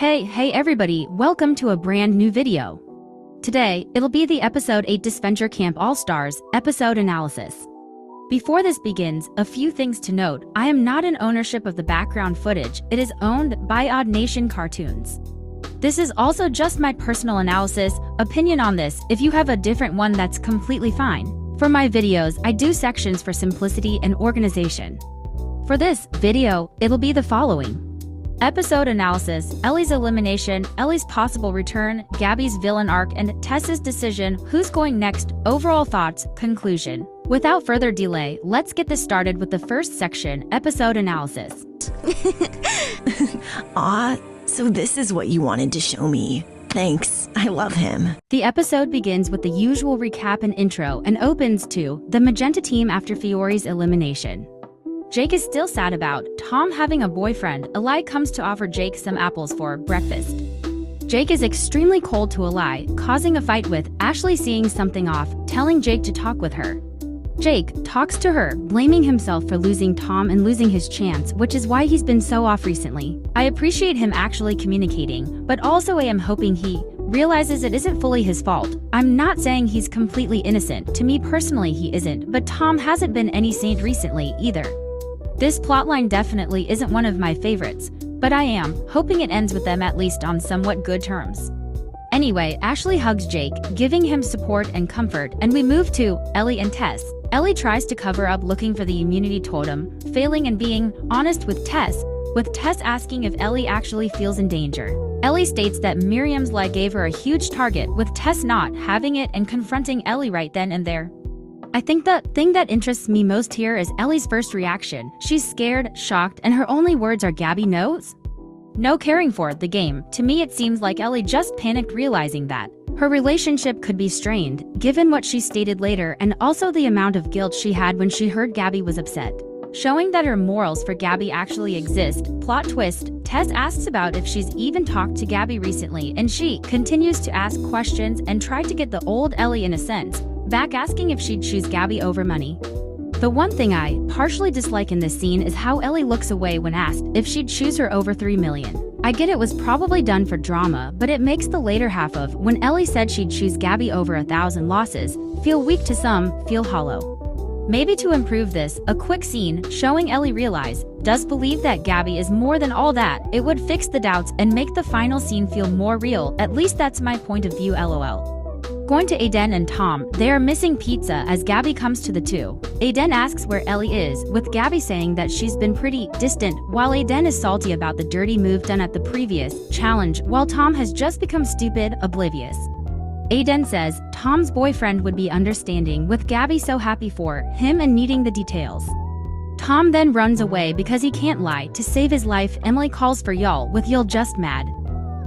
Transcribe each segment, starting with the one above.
Hey everybody, welcome to a brand new video. Today, it'll be the episode 8 Disventure Camp All-Stars episode analysis. Before this begins, a few things to note. I am not in ownership of the background footage. It is owned by Odd Nation Cartoons. This is also just my personal opinion on this. If you have a different one, that's completely fine. For my videos, I do sections for simplicity and organization. For this video, it'll be the following. Episode analysis, Ellie's elimination, Ellie's possible return, Gabby's villain arc, and Tess's decision, who's going next, overall thoughts, conclusion. Without further delay, let's get this started with the first section, episode analysis. Aw, so this is what you wanted to show me. Thanks, I love him. The episode begins with the usual recap and intro and opens to the Magenta team after Fiore's elimination. Jake is still sad about Tom having a boyfriend. Eli comes to offer Jake some apples for breakfast. Jake is extremely cold to Eli, causing a fight with Ashley seeing something off, telling Jake to talk with her. Jake talks to her, blaming himself for losing Tom and losing his chance, which is why he's been so off recently. I appreciate him actually communicating, but also I am hoping he realizes it isn't fully his fault. I'm not saying he's completely innocent. To me personally he isn't, but Tom hasn't been any saint recently either. This plotline definitely isn't one of my favorites, but I am hoping it ends with them at least on somewhat good terms. Anyway, Ashley hugs Jake, giving him support and comfort, and we move to Ellie and Tess. Ellie tries to cover up looking for the immunity totem, failing and being honest with Tess asking if Ellie actually feels in danger. Ellie states that Miriam's leg gave her a huge target, with Tess not having it and confronting Ellie right then and there. I think the thing that interests me most here is Ellie's first reaction. She's scared, shocked, and her only words are Gabby knows? No caring for the game. To me it seems like Ellie just panicked realizing that her relationship could be strained, given what she stated later and also the amount of guilt she had when she heard Gabby was upset. Showing that her morals for Gabby actually exist. Plot twist, Tess asks about if she's even talked to Gabby recently, and she continues to ask questions and try to get the old Ellie in a sense back, asking if she'd choose Gabby over money. The one thing I partially dislike in this scene is how Ellie looks away when asked if she'd choose her over 3 million. I get it was probably done for drama, but it makes the later half of when Ellie said she'd choose Gabby over 1,000 losses feel weak to some, feel hollow. Maybe to improve this, a quick scene showing Ellie does believe that Gabby is more than all that. It would fix the doubts and make the final scene feel more real. At least that's my point of view, lol. Going to Aden and Tom, they are missing pizza as Gabby comes to the two. Aden asks where Ellie is, with Gabby saying that she's been pretty distant, while Aden is salty about the dirty move done at the previous challenge, while Tom has just become stupid, oblivious. Aden says Tom's boyfriend would be understanding, with Gabby so happy for him and needing the details. Tom then runs away because he can't lie to save his life. Emily calls for Yul, with Yul just mad.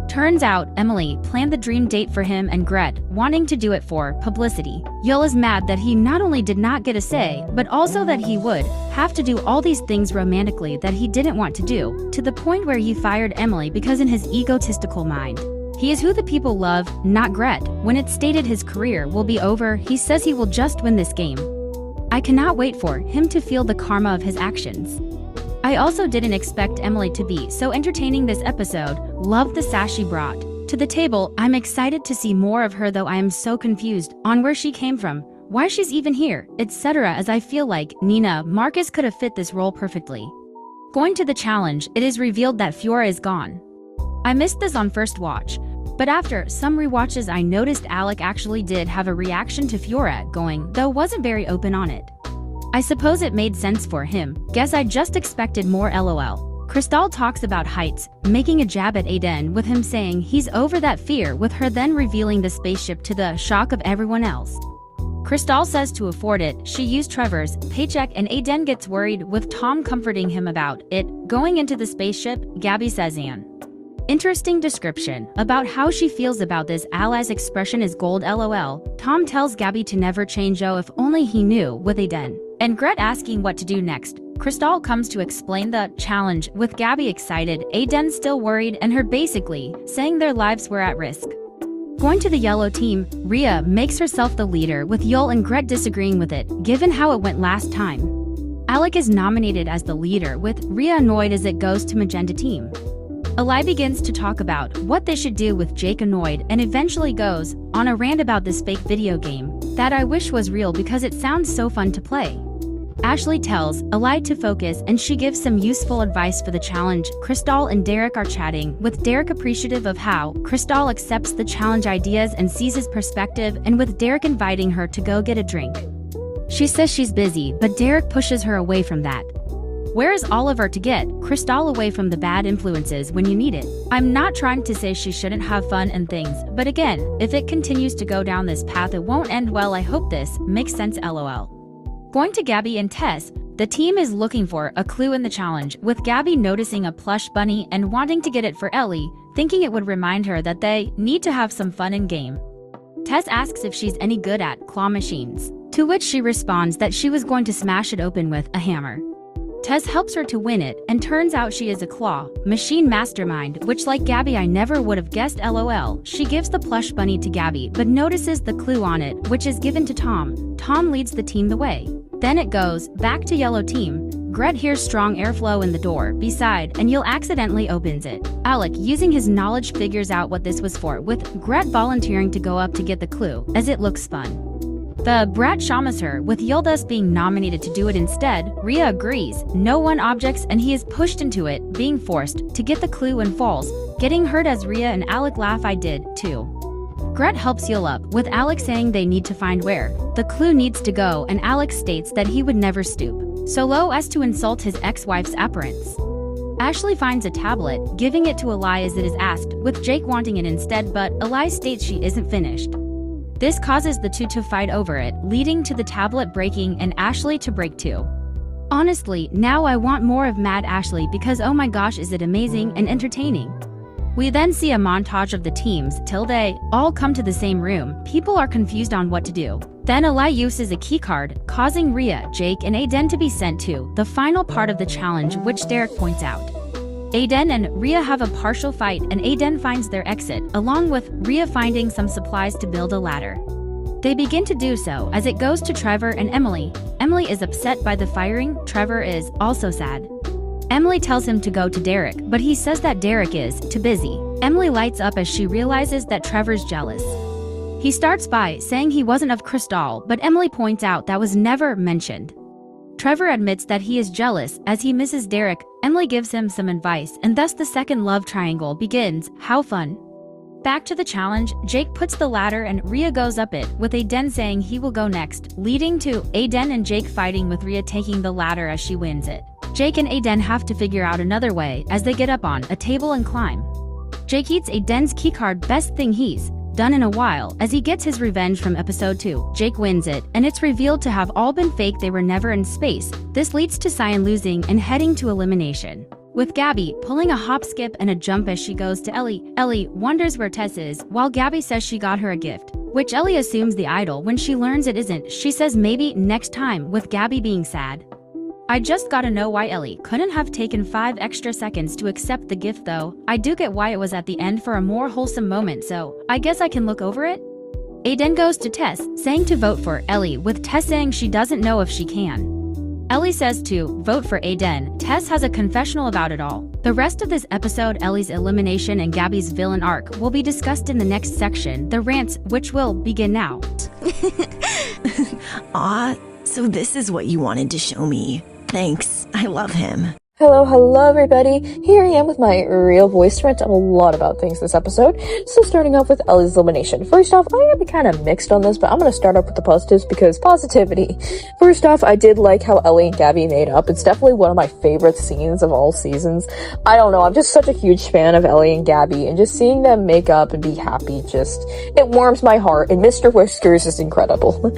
Turns out, Emily planned the dream date for him and Gret, wanting to do it for publicity. Yul is mad that he not only did not get a say, but also that he would have to do all these things romantically that he didn't want to do, to the point where he fired Emily because in his egotistical mind, he is who the people love, not Gret. When it's stated his career will be over, he says he will just win this game. I cannot wait for him to feel the karma of his actions. I also didn't expect Emily to be so entertaining this episode. Loved the sass she brought to the table. I'm excited to see more of her, though I am so confused on where she came from, why she's even here, etc., as I feel like Nina Marcus could have fit this role perfectly. Going to the challenge, it is revealed that Fiora is gone. I missed this on first watch, but after some rewatches I noticed Alec actually did have a reaction to Fiora going, though wasn't very open on it. I suppose it made sense for him. Guess I just expected more, lol. Crystal talks about heights, making a jab at Aden, with him saying he's over that fear, with her then revealing the spaceship to the shock of everyone else. Crystal says to afford it, she used Trevor's paycheck, and Aden gets worried, with Tom comforting him about it going into the spaceship. Gabby says an interesting description about how she feels about this. Ally's expression is gold, lol. Tom tells Gabby to never change, if only he knew, with Aden and Gret asking what to do next. Crystal comes to explain the challenge, with Gabby excited, Aden still worried, and her basically saying their lives were at risk. Going to the yellow team, Rhea makes herself the leader, with Yul and Gret disagreeing with it, given how it went last time. Alec is nominated as the leader, with Rhea annoyed as it goes to magenta team. Eli begins to talk about what they should do with Jake annoyed and eventually goes on a rant about this fake video game that I wish was real because it sounds so fun to play. Ashley tells Eli to focus and she gives some useful advice for the challenge. Crystal and Derek are chatting, with Derek appreciative of how Crystal accepts the challenge ideas and sees his perspective, and with Derek inviting her to go get a drink. She says she's busy, but Derek pushes her away from that. Where is Oliver to get Crystal away from the bad influences when you need it? I'm not trying to say she shouldn't have fun and things, but again, if it continues to go down this path it won't end well. I hope this makes sense lol. Going to Gabby and Tess, the team is looking for a clue in the challenge, with Gabby noticing a plush bunny and wanting to get it for Ellie, thinking it would remind her that they need to have some fun in game. Tess asks if she's any good at claw machines, to which she responds that she was going to smash it open with a hammer. Tess helps her to win it, and turns out she is a claw machine mastermind, which like Gabby I never would have guessed lol. She gives the plush bunny to Gabby but notices the clue on it, which is given to Tom. Tom leads the team the way. Then it goes back to yellow team. Gret hears strong airflow in the door beside and Yul accidentally opens it. Alec, using his knowledge, figures out what this was for, with Gret volunteering to go up to get the clue, as it looks fun. The brat shamas her, with Yul thus being nominated to do it instead. Rhea agrees. No one objects and he is pushed into it, being forced to get the clue and falls, getting hurt as Rhea and Alec laugh. I did, too. Gret helps Yul up, with Alec saying they need to find where the clue needs to go, and Alec states that he would never stoop so low as to insult his ex-wife's appearance. Ashley finds a tablet, giving it to Eli as it is asked, with Jake wanting it instead, but Eli states she isn't finished. This causes the two to fight over it, leading to the tablet breaking and Ashley to break too. Honestly, now I want more of Mad Ashley because oh my gosh is it amazing and entertaining. We then see a montage of the teams till they all come to the same room. People are confused on what to do. Then Eli uses a keycard, causing Rhea, Jake, and Aden to be sent to the final part of the challenge, which Derek points out. Aden and Rhea have a partial fight and Aden finds their exit, along with Rhea finding some supplies to build a ladder. They begin to do so as it goes to Trevor and Emily. Emily is upset by the firing. Trevor is also sad. Emily tells him to go to Derek, but he says that Derek is too busy. Emily lights up as she realizes that Trevor's jealous. He starts by saying he wasn't of Crystal, but Emily points out that was never mentioned. Trevor admits that he is jealous as he misses Derek. Emily gives him some advice, and thus the second love triangle begins. How fun. Back to the challenge, Jake puts the ladder and Rhea goes up it, with Aden saying he will go next, leading to Aden and Jake fighting, with Rhea taking the ladder as she wins it. Jake and Aden have to figure out another way as they get up on a table and climb. Jake eats Aden's keycard, best thing he's done in a while, as he gets his revenge from episode 2. Jake wins it, and it's revealed to have all been fake. They were never in space. This leads to Cyan losing and heading to elimination, with Gabby pulling a hop, skip, and a jump as she goes to Ellie. Ellie wonders where Tess is, while Gabby says she got her a gift, which Ellie assumes the idol. When she learns it isn't, she says maybe next time, with Gabby being sad. I just gotta know why Ellie couldn't have taken 5 extra seconds to accept the gift though. I do get why it was at the end for a more wholesome moment, so I guess I can look over it? Aden goes to Tess, saying to vote for Ellie, with Tess saying she doesn't know if she can. Ellie says to vote for Aden. Tess has a confessional about it all. The rest of this episode, Ellie's elimination and Gabby's villain arc, will be discussed in the next section, the rants, which will begin now. Aw, so this is what you wanted to show me. Thanks, I love him. Hello everybody, here I am with my real voice to rant a lot about things this episode. So starting off with Ellie's elimination. First off, I am kind of mixed on this, but I'm going to start off with the positives because positivity. First off, I did like how Ellie and Gabby made up. It's definitely one of my favorite scenes of all seasons. I don't know, I'm just such a huge fan of Ellie and Gabby, and just seeing them make up and be happy, it warms my heart, and Mr. Whiskers is incredible.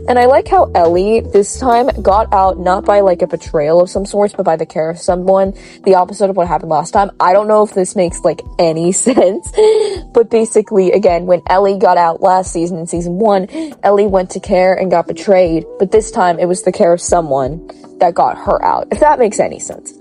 And I like how Ellie this time got out not by like a betrayal of some sorts, but by the care of someone, the opposite of what happened last time. I don't know if this makes like any sense, but basically, again, when Ellie got out last season in season 1, Ellie went to care and got betrayed, but this time it was the care of someone that got her out. If that makes any sense.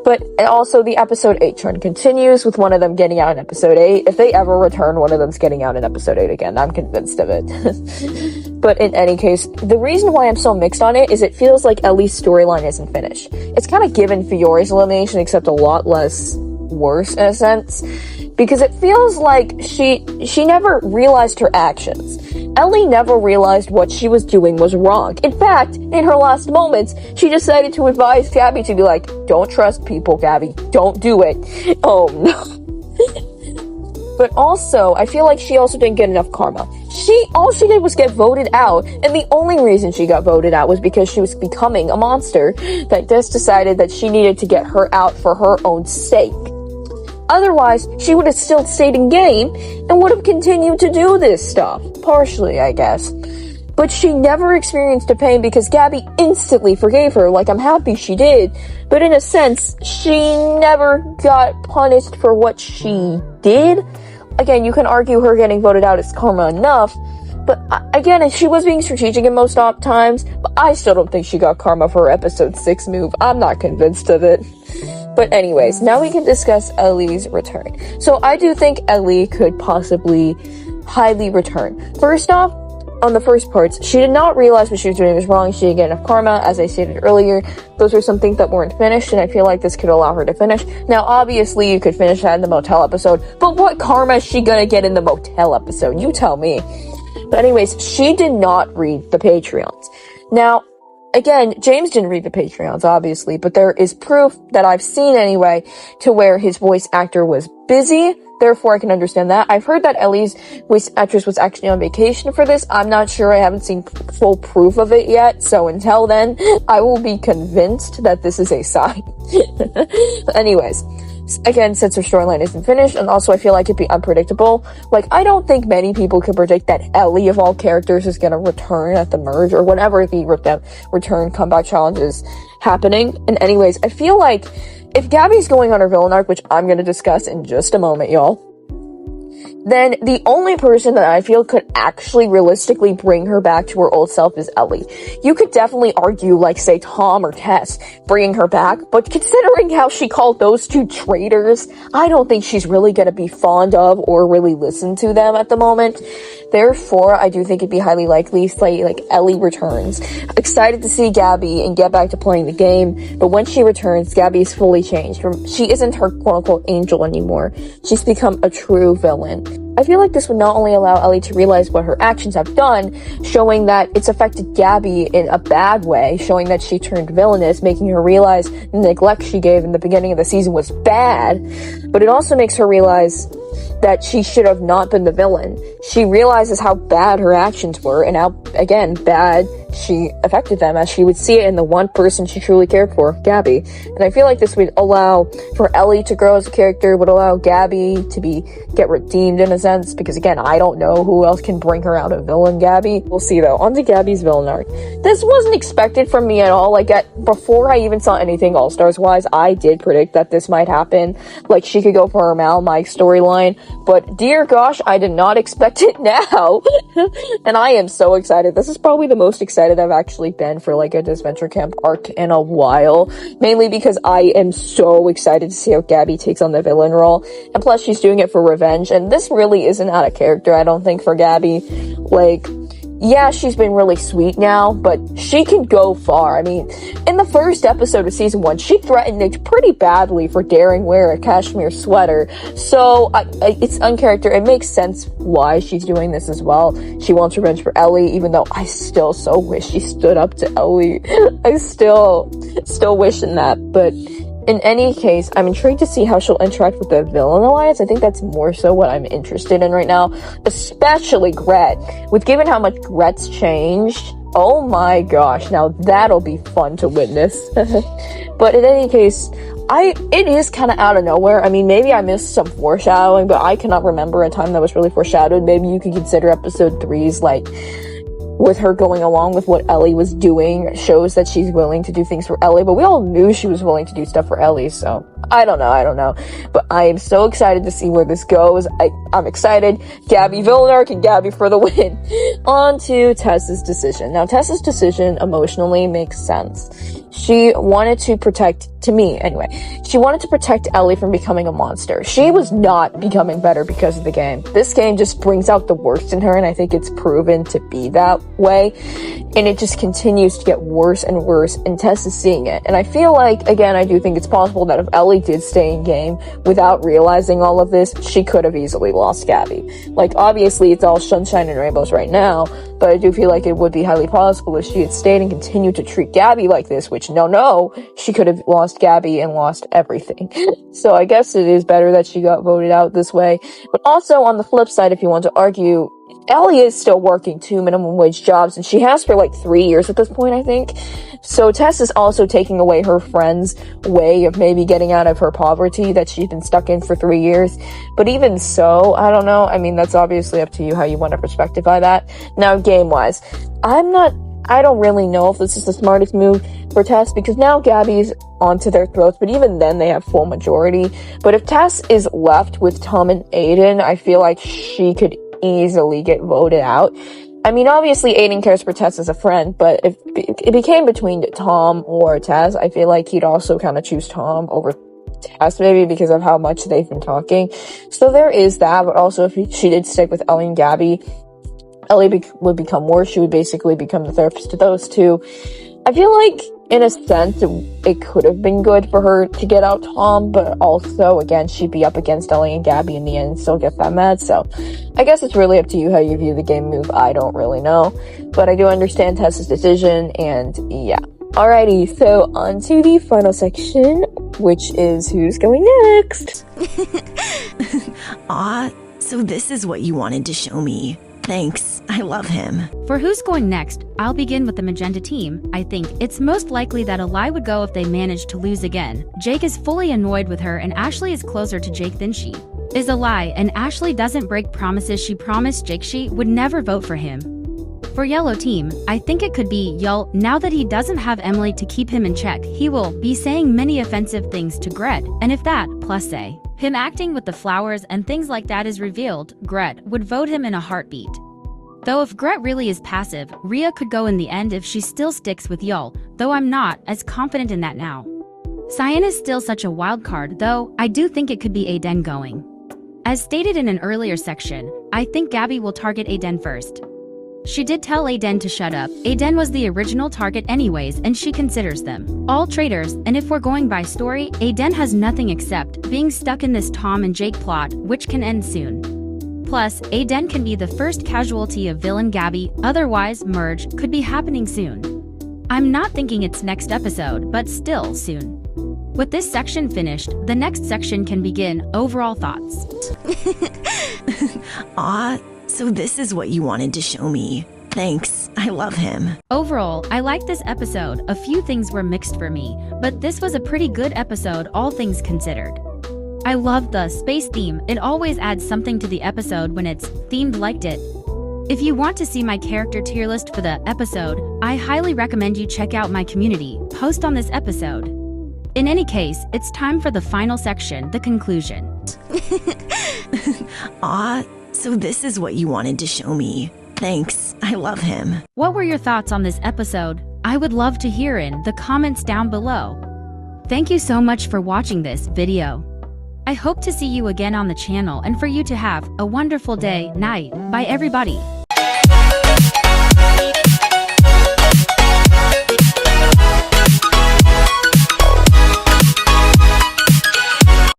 But also the episode 8 trend continues with one of them getting out in episode 8. If they ever return, one of them's getting out in episode 8 again. I'm convinced of it. But in any case, the reason why I'm so mixed on it is it feels like Ellie's storyline isn't finished. It's kind of given Fiore's elimination, except a lot less worse in a sense. Because it feels like she never realized her actions. Ellie never realized what she was doing was wrong. In fact, in her last moments, she decided to advise Gabby to be like, don't trust people, Gabby. Don't do it. Oh, no. But also, I feel like she also didn't get enough karma. All she did was get voted out, and the only reason she got voted out was because she was becoming a monster that just decided that she needed to get her out for her own sake. Otherwise, she would have still stayed in game and would have continued to do this stuff. Partially, I guess. But she never experienced the pain because Gabby instantly forgave her, like I'm happy she did. But in a sense, she never got punished for what she did. Again, you can argue her getting voted out is karma enough, but again, she was being strategic in most times, but I still don't think she got karma for her episode 6 move. I'm not convinced of it. But anyways, now we can discuss Ellie's return. So I do think Ellie could possibly highly return. First off, on the first parts, she did not realize what she was doing was wrong. She didn't get enough karma, as I stated earlier. Those were some things that weren't finished, and I feel like this could allow her to finish. Now, obviously, you could finish that in the motel episode, but what karma is she gonna get in the motel episode? You tell me. But anyways, she did not read the Patreons. Now, again, James didn't read the Patreons, obviously, but there is proof that I've seen anyway to where his voice actor was busy. Therefore, I can understand that. I've heard that Ellie's voice actress was actually on vacation for this. I'm not sure. I haven't seen full proof of it yet. So until then, I will be convinced that this is a sign. But anyways, again, since her storyline isn't finished, and also I feel like it'd be unpredictable. Like, I don't think many people could predict that Ellie, of all characters, is gonna return at the merge, or whenever the return comeback challenge is happening. And anyways, I feel like if Gabby's going on her villain arc, which I'm gonna discuss in just a moment, y'all, then the only person that I feel could actually realistically bring her back to her old self is Ellie. You could definitely argue, like, say, Tom or Tess bringing her back, but considering how she called those two traitors, I don't think she's really gonna be fond of or really listen to them at the moment. Therefore, I do think it'd be highly likely, like, Ellie returns. Excited to see Gabby and get back to playing the game, but when she returns, Gabby is fully changed. She isn't her quote-unquote angel anymore. She's become a true villain. I feel like this would not only allow Ellie to realize what her actions have done, showing that it's affected Gabby in a bad way, showing that she turned villainous, making her realize the neglect she gave in the beginning of the season was bad, but it also makes her realize that she should have not been the villain. She realizes how bad her actions were and how, again, bad she affected them, as she would see it in the one person she truly cared for, Gabby. And I feel like this would allow for Ellie to grow as a character, would allow Gabby to get redeemed in a sense, because again, I don't know who else can bring her out of villain Gabby. We'll see though. On to Gabby's villain arc. This wasn't expected from me at all. Like, before I even saw anything All-Stars wise, I did predict that this might happen. Like, she could go for her Mal Mike storyline, but dear gosh, I did not expect it now. And I am so excited. This is probably the most excited I've actually been for like a Disventure Camp arc in a while, mainly because I am so excited to see how Gabby takes on the villain role, and plus she's doing it for revenge, and this really isn't out of character, I don't think, for Gabby. Like, yeah, she's been really sweet now, but she can go far. I mean, in the first episode of season 1, she threatened Nick pretty badly for daring wear a cashmere sweater. So, it's uncharacter. It makes sense why she's doing this as well. She wants revenge for Ellie, even though I still so wish she stood up to Ellie. I still wishing that, but in any case, I'm intrigued to see how she'll interact with the villain alliance. I think that's more so what I'm interested in right now, especially Gret. With given how much Gret's changed, oh my gosh, now that'll be fun to witness. But in any case, it is kind of out of nowhere. I mean, maybe I missed some foreshadowing, but I cannot remember a time that was really foreshadowed. Maybe you could consider episode 3's like with her going along with what Ellie was doing shows that she's willing to do things for Ellie, but we all knew she was willing to do stuff for Ellie, so I don't know. But I am so excited to see where this goes. I'm excited. Gabby villain arc and Gabby for the win. On to Tess's decision. Now, Tess's decision emotionally makes sense. She wanted to protect, to me anyway, she wanted to protect Ellie from becoming a monster. She was not becoming better because of the game. This game just brings out the worst in her, and I think it's proven to be that way. And it just continues to get worse and worse, and Tess is seeing it. And I feel like, again, I do think it's possible that if Ellie did stay in game without realizing all of this, she could have easily lost Gabby. Like, obviously, it's all sunshine and rainbows right now, but I do feel like it would be highly possible if she had stayed and continued to treat Gabby like this, which no, she could have lost Gabby and lost everything. So I guess it is better that she got voted out this way. But also, on the flip side, if you want to argue, Ellie is still working 2 minimum wage jobs, and she has for like 3 years at this point, I think. So Tess is also taking away her friend's way of maybe getting out of her poverty that she's been stuck in for 3 years. But even so, I don't know. I mean, that's obviously up to you how you want to perspectify that. Now, game-wise, I don't really know if this is the smartest move for Tess, because now Gabby's onto their throats, but even then they have full majority. But if Tess is left with Tom and Aden, I feel like she could easily get voted out. I mean, obviously Aden cares for Tess as a friend, but if it became between Tom or Tess, I feel like he'd also kind of choose Tom over Tess, maybe because of how much they've been talking. So there is that, but also if she did stick with Ellie and Gabby, Ellie would become worse. She would basically become the therapist to those two. I feel like, in a sense, it could have been good for her to get out Tom, but also, again, she'd be up against Ellie and Gabby in the end and still get that mad, so I guess it's really up to you how you view the game move. I don't really know, but I do understand Tess's decision, and yeah. Alrighty, so on to the final section, which is who's going next. So this is what you wanted to show me. Thanks, I love him. For who's going next, I'll begin with the magenta team. I think it's most likely that Eli would go if they manage to lose again. Jake is fully annoyed with her, and Ashley is closer to Jake than she is Eli, and Ashley doesn't break promises she promised Jake she would never vote for him. For yellow team, I think it could be Yul. Now that he doesn't have Emily to keep him in check, he will be saying many offensive things to Gret, and if that, plus say, him acting with the flowers and things like that is revealed, Gret would vote him in a heartbeat. Though if Gret really is passive, Rhea could go in the end if she still sticks with Yul, though I'm not as confident in that now. Cyan is still such a wild card, though I do think it could be Aden going. As stated in an earlier section, I think Gabby will target Aden first. She did tell Aden to shut up. Aden was the original target anyways, and she considers them all traitors, and if we're going by story, Aden has nothing except being stuck in this Tom and Jake plot, which can end soon. Plus, Aden can be the first casualty of villain Gabby, otherwise merge could be happening soon. I'm not thinking it's next episode, but still soon. With this section finished, the next section can begin. Overall thoughts. So this is what you wanted to show me. Thanks, I love him. Overall, I liked this episode. A few things were mixed for me, but this was a pretty good episode, all things considered. I love the space theme. It always adds something to the episode when it's themed like it. If you want to see my character tier list for the episode, I highly recommend you check out my community post on this episode. In any case, it's time for the final section, the conclusion. So this is what you wanted to show me. Thanks, I love him. What were your thoughts on this episode? I would love to hear in the comments down below. Thank you so much for watching this video. I hope to see you again on the channel and for you to have a wonderful day, night. Bye everybody.